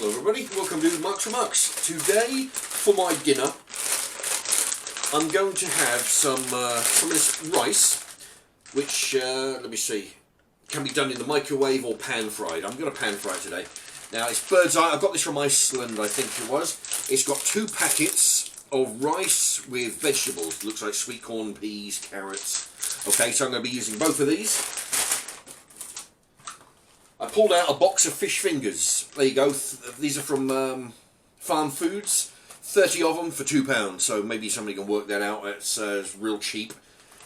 Hello everybody, welcome to Marks for Marks. Today, for my dinner, I'm going to have some of this rice, which, let me see, can be done in the microwave or pan fried. I'm going to pan fry it today. Now it's bird's eye, I got this from Iceland, I think it was. It's got 2 packets of rice with vegetables. Looks like sweet corn, peas, carrots. Okay, so I'm going to be using both of these. I pulled out a box of fish fingers. There you go. These are from Farm Foods. 30 of them for £2. So maybe somebody can work that out. It's real cheap.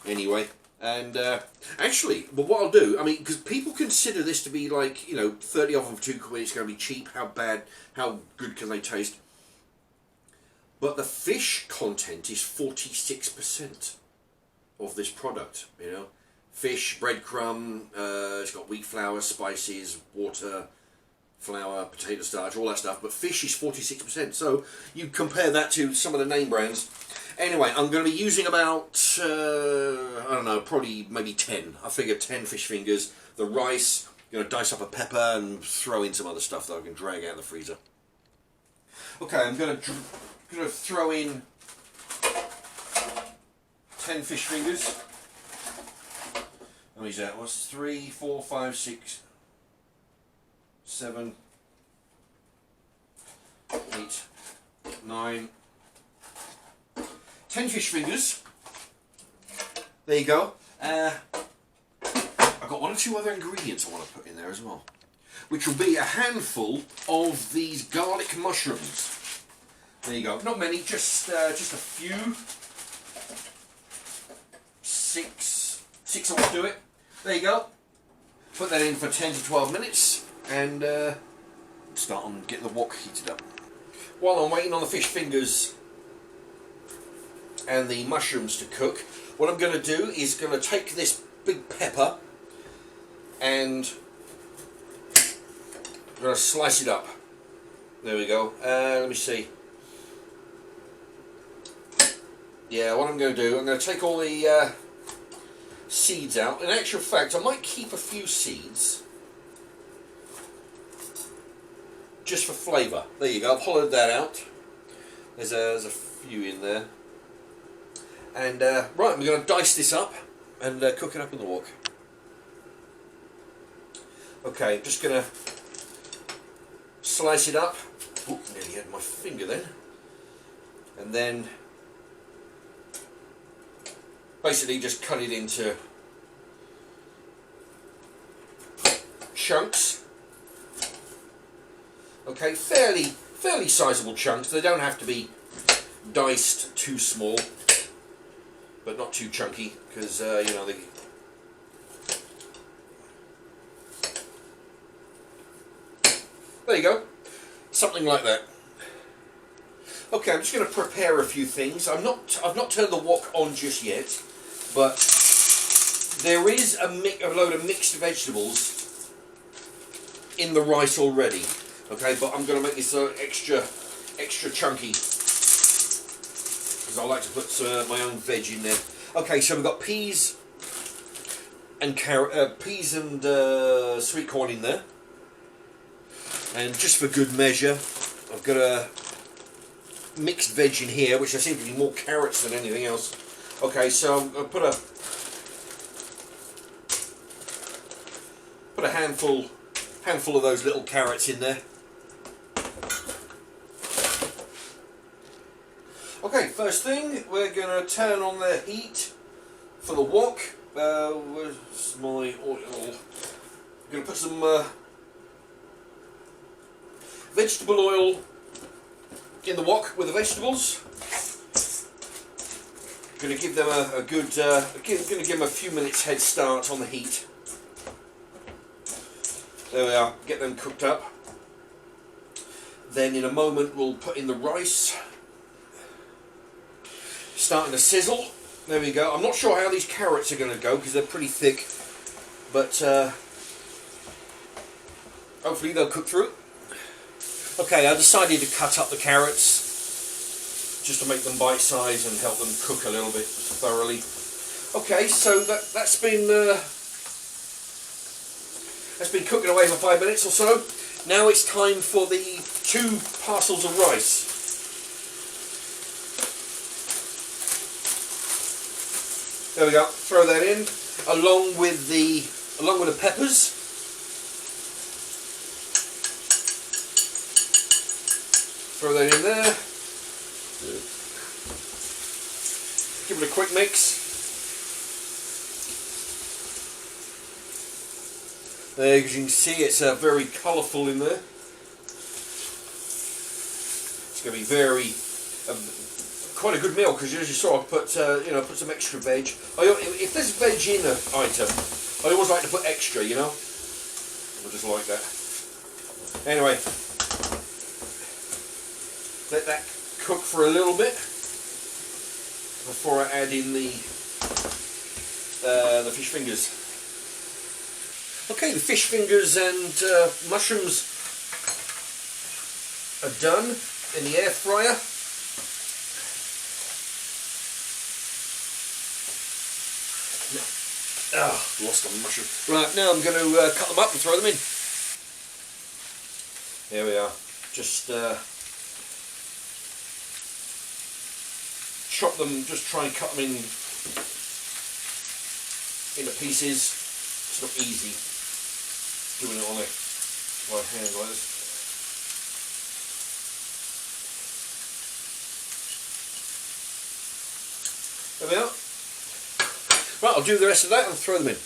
Anyway. And actually, but what I'll do, I mean, because people consider this to be like, you know, 30 of them for £2, it's going to be cheap. How good can they taste? But the fish content is 46% of this product, you know. Fish, breadcrumb, it's got wheat flour, spices, water, flour, potato starch, all that stuff. But fish is 46%. So you compare that to some of the name brands. Anyway, I'm going to be using about, I don't know, probably maybe 10. I figure 10 fish fingers. The rice, I'm going to dice up a pepper and throw in some other stuff that I can drag out of the freezer. Okay, I'm going to throw in 10 fish fingers. How many is that? What's 3, 4, 5, 6, 7, 8, 9, 10 fish fingers. There you go. I've got 1 or 2 other ingredients I want to put in there as well, which will be a handful of these garlic mushrooms. There you go. Not many, just a few. 6 will do it. There you go. Put that in for 10 to 12 minutes and start on getting the wok heated up. While I'm waiting on the fish fingers and the mushrooms to cook, what I'm going to do is going to take this big pepper and I'm going to slice it up. There we go. Let me see. Yeah, what I'm going to do, I'm going to take all the seeds out. In actual fact, I might keep a few seeds just for flavour. There you go, I've hollowed that out. There's a few in there. And right, we're going to dice this up and cook it up in the wok. Okay, just going to slice it up. Ooh, nearly had my finger then. And then basically just cut it into chunks. Okay, fairly sizable chunks. They don't have to be diced too small, but not too chunky, because you know, there you go, something like that. Okay, I'm just going to prepare a few things. I've not turned the wok on just yet, but there is a load of mixed vegetables in the rice already. Okay, but I'm going to make this extra chunky because I like to put my own veg in there. Okay, so we've got peas and sweet corn in there, and just for good measure, I've got a mixed veg in here, which there seem to be more carrots than anything else. Okay, so I'm going to put a handful of those little carrots in there. Okay, first thing, we're going to turn on the heat for the wok. Where's my oil? I'm going to put some vegetable oil in the wok with the vegetables. I'm going to give them a good, going to give them a few minutes head start on the heat. There we are, get them cooked up. Then in a moment we'll put in the rice. Starting to sizzle. There we go. I'm not sure how these carrots are going to go because they're pretty thick, but hopefully they'll cook through. Okay, I decided to cut up the carrots just to make them bite-sized and help them cook a little bit thoroughly. Okay, so that's been cooking away for 5 minutes or so. Now it's time for the 2 parcels of rice. There we go. Throw that in, along with the peppers. Throw that in there. Give it a quick mix. There, as you can see, it's very colourful in there. It's going to be very quite a good meal, because as you saw, I put put some extra veg. If there's veg in an item, I always like to put extra. I just like that. Anyway, let that cook for a little bit before I add in the fish fingers. Okay, the fish fingers and mushrooms are done in the air fryer. Lost the mushroom. Right, now I'm going to cut them up and throw them in. Here we are. Just chop them, just try and cut them into pieces. It's not easy doing it on my hand like this. There we are. Right, I'll do the rest of that and throw them in.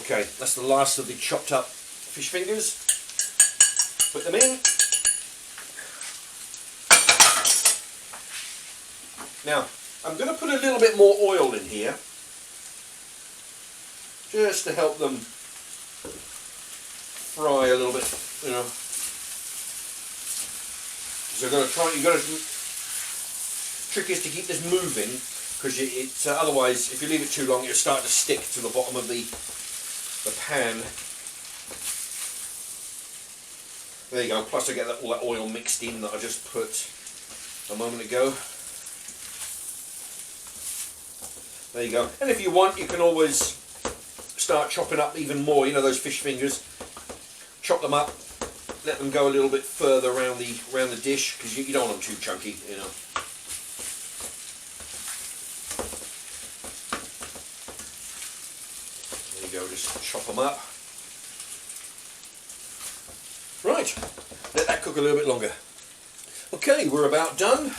Okay, that's the last of the chopped up fish fingers. Put them in. Now, I'm going to put a little bit more oil in here, just to help them fry a little bit, So trick is to keep this moving, because otherwise, if you leave it too long, it'll start to stick to the bottom of the pan. There you go. Plus, I get all that oil mixed in that I just put a moment ago. There you go. And if you want, you can always start chopping up even more. Those fish fingers. Chop them up. Let them go a little bit further around the dish, because you don't want them too chunky. There you go. Just chop them up. Right. Let that cook a little bit longer. Okay, we're about done.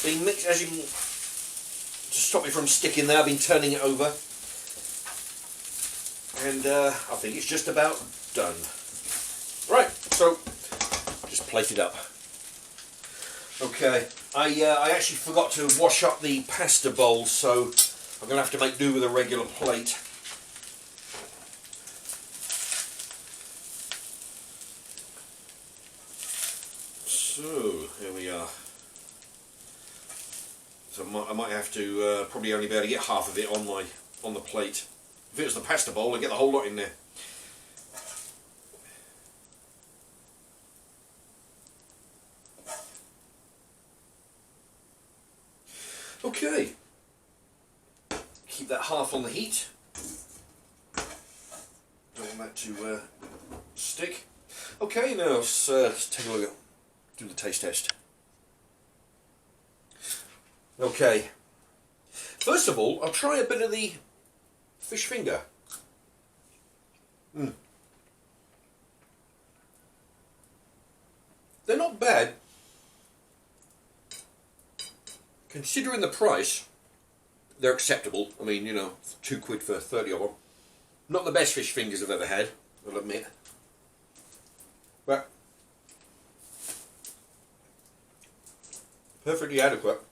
The mix, as you can, to stop it from sticking there, I've been turning it over, and I think it's just about done. Right, so just plate it up. Okay, I actually forgot to wash up the pasta bowl, so I'm going to have to make do with a regular plate. So, here we are. So I might have to probably only be able to get half of it on the plate. If it was the pasta bowl, I'd get the whole lot in there. Okay. Keep that half on the heat. Don't want that to stick. Okay, now let's take a look at, do the taste test. Okay, first of all, I'll try a bit of the fish finger. They're not bad. Considering the price, they're acceptable. I mean, £2 for 30 of them. Not the best fish fingers I've ever had, I'll admit. But perfectly adequate.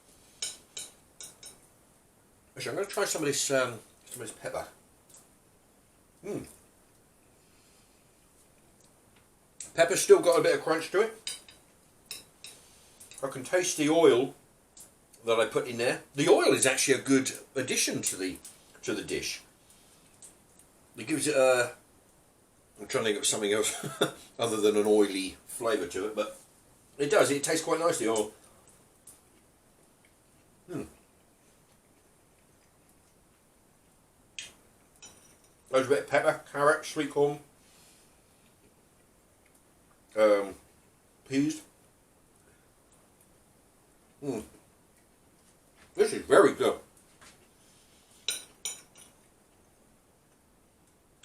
Actually, I'm going to try some of this pepper. Pepper's still got a bit of crunch to it. I can taste the oil that I put in there. The oil is actually a good addition to the dish. It gives it a... I'm trying to think of something else other than an oily flavour to it, but it does. It tastes quite nice, the oil. There's a bit of pepper, carrot, sweet corn, peas. This is very good.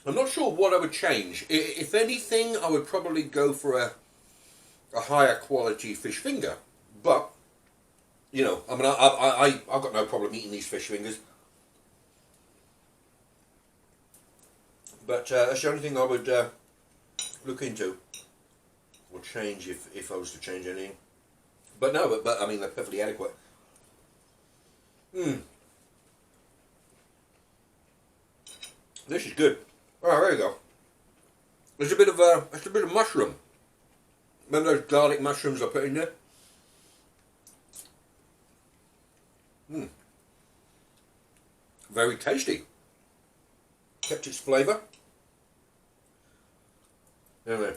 I'm not sure what I would change. If anything, I would probably go for a higher quality fish finger. But, you know, I mean, I've got no problem eating these fish fingers. But that's the only thing I would look into or change if I was to change anything. But no, but I mean, they're perfectly adequate. This is good. Oh, there you go. There's a bit of mushroom. Remember those garlic mushrooms I put in there? Very tasty. Kept its flavour. Anyway.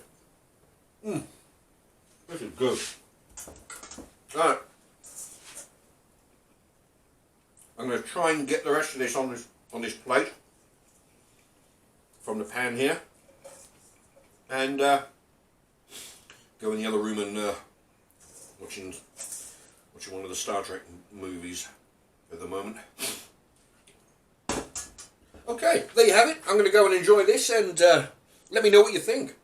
This is good. Alright. I'm going to try and get the rest of this on this plate from the pan here, and go in the other room and watching one of the Star Trek movies at the moment. Okay, there you have it. I'm going to go and enjoy this, and let me know what you think.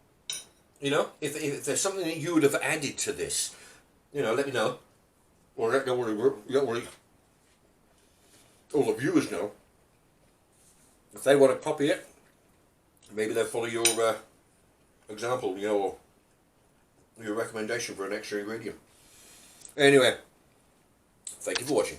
You know, if there's something that you would have added to this, you know, let me know, or let all the viewers know. If they want to copy it, maybe they'll follow your example, you know, or your recommendation for an extra ingredient. Anyway, thank you for watching.